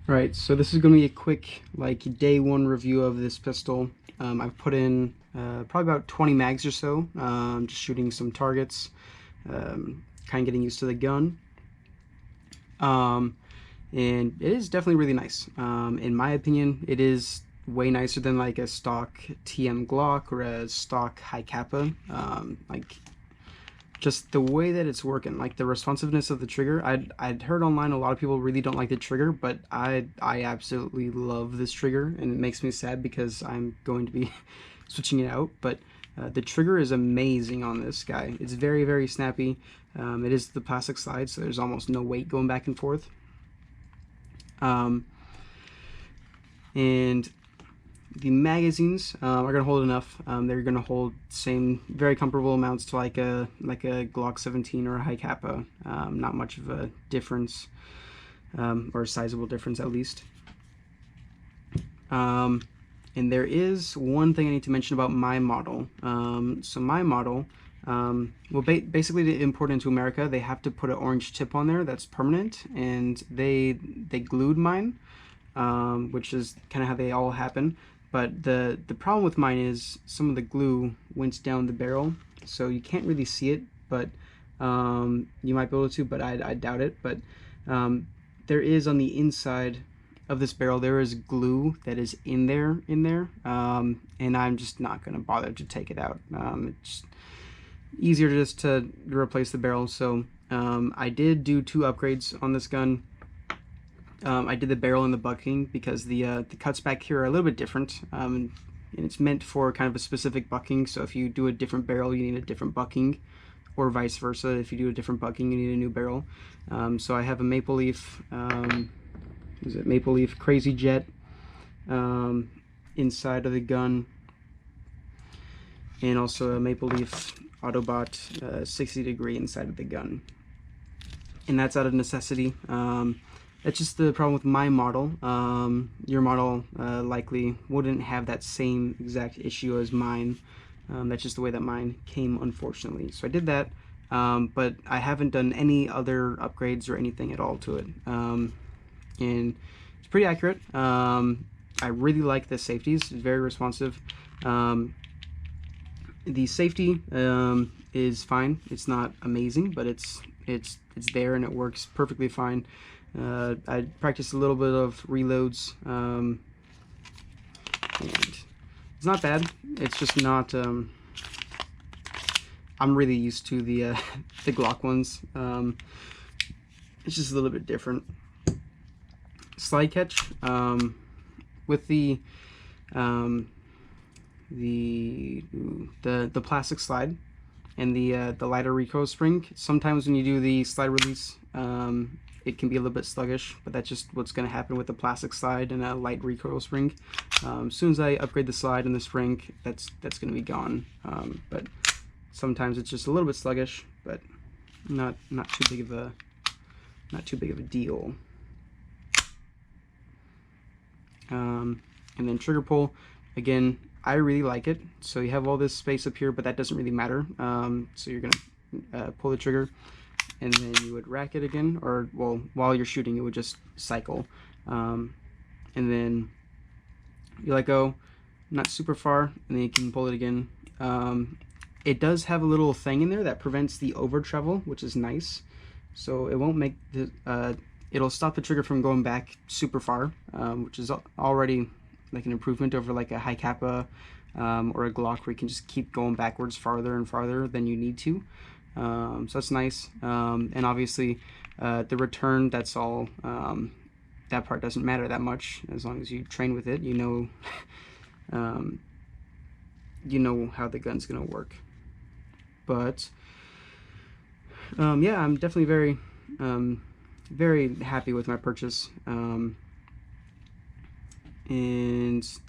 Right, so this is going to be a quick, like, day one review of this pistol. I've put in probably about 20 mags or so, just shooting some targets, kind of getting used to the gun. And it is definitely really nice. In my opinion, it is way nicer than like a stock TM Glock or a stock high kappa. Like, just the way that it's working, like the responsiveness of the trigger. I'd heard online a lot of people really don't like the trigger, but I absolutely love this trigger, and it makes me sad because I'm going to be switching it out. But the trigger is amazing on this guy. It's very, very snappy. It is the plastic slide, so there's almost no weight going back and forth. And the magazines are going to hold enough. They're going to hold same very comparable amounts to like a Glock 17 or a high kappa. Not much of a difference, or a sizable difference at least. And there is one thing I need to mention about my model. So my model, well, basically to import into America, they have to put an orange tip on there that's permanent, and they glued mine, which is kind of how they all happen. But the problem with mine is some of the glue went down the barrel, so you can't really see it, but you might be able to, but I doubt it. But there is on the inside of this barrel, there is glue that is in there, and I'm just not going to bother to take it out. It's easier just to replace the barrel. So I did do 2 upgrades on this gun. I did the barrel and the bucking because the cuts back here are a little bit different, and it's meant for kind of a specific bucking. So if you do a different barrel, you need a different bucking, or vice versa. If you do a different bucking, you need a new barrel. So I have a Maple Leaf, is it Maple Leaf Crazy Jet inside of the gun, and also a Maple Leaf Autobot 60 degree inside of the gun, and that's out of necessity. That's just the problem with my model. Your model likely wouldn't have that same exact issue as mine. That's just the way that mine came, unfortunately. So I did that, but I haven't done any other upgrades or anything at all to it. And it's pretty accurate. I really like the safeties. It's very responsive. The safety is fine. It's not amazing, but it's there and it works perfectly fine. I practiced a little bit of reloads, and it's not bad. It's just not. I'm really used to the the Glock ones. It's just a little bit different. Slide catch with the plastic slide and the lighter recoil spring. Sometimes when you do the slide release, it can be a little bit sluggish, but that's just what's going to happen with the plastic slide and a light recoil spring. As soon as I upgrade the slide and the spring, that's going to be gone. But sometimes it's just a little bit sluggish, but not too big of a deal. And then trigger pull, again, I really like it. So you have all this space up here, but that doesn't really matter. So you're gonna pull the trigger, and then you would rack it again, or well, while you're shooting, it would just cycle, and then you let go, not super far, and then you can pull it again. It does have a little thing in there that prevents the over travel, which is nice. So it won't make the it'll stop the trigger from going back super far, which is already like an improvement over like a high kappa or a Glock, where you can just keep going backwards farther and farther than you need to. So that's nice. And obviously the return, that's all, that part doesn't matter that much as long as you train with it. You know, you know how the gun's gonna work. But yeah, I'm definitely very very happy with my purchase, and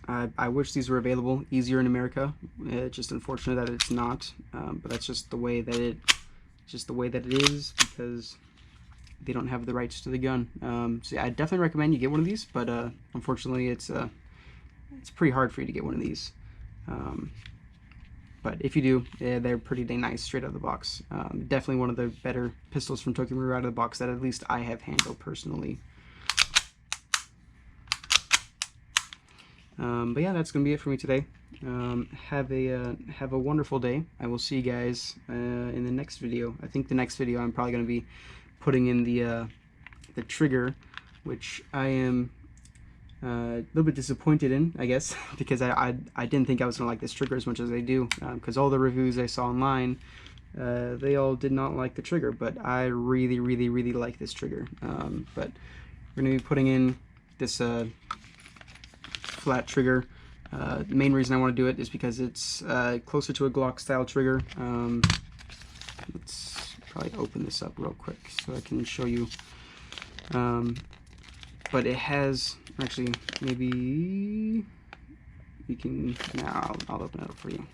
I wish these were available easier in America. It's just unfortunate that it's not, but that's just the way that it is, because they don't have the rights to the gun. So yeah, I definitely recommend you get one of these, but unfortunately it's pretty hard for you to get one of these. But if you do, they're pretty dang nice straight out of the box. Definitely one of the better pistols from Tokyo Marui out of the box that at least I have handled personally. But yeah, that's gonna be it for me today. Have a wonderful day. I will see you guys in the next video. I think the next video I'm probably gonna be putting in the trigger, which I am a little bit disappointed in, I guess, because I didn't think I was gonna like this trigger as much as I do, because all the reviews I saw online, they all did not like the trigger, but I really like this trigger. But we're gonna be putting in this flat trigger. The main reason I want to do it is because it's closer to a Glock style trigger. Let's probably open this up real quick so I can show you. But it has, actually, maybe you can, now I'll open it up for you.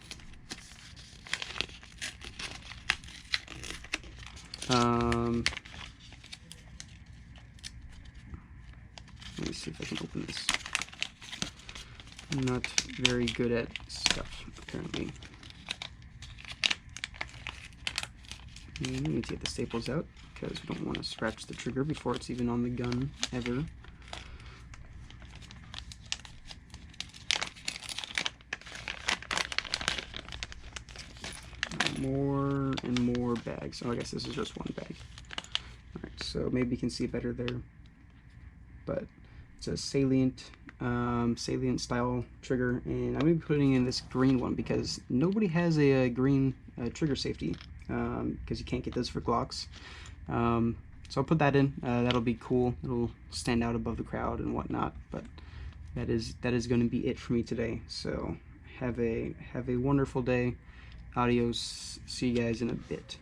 Let me see if I can open this. I'm not very good at stuff, apparently. We need to get the staples out because we don't want to scratch the trigger before it's even on the gun, ever. More and more bags. Oh, I guess this is just one bag. Alright, so maybe you can see better there. But it's a salient style trigger, and I'm going to be putting in this green one because nobody has a green trigger safety, because you can't get those for Glocks. So I'll put that in. That'll be cool. It'll stand out above the crowd and whatnot. But that is going to be it for me today. So have a wonderful day. Adios. See you guys in a bit.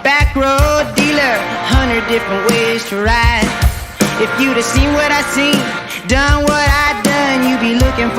Back road dealer, 100 different ways to ride. If you'd have seen what I seen, done what I done, you'd be looking for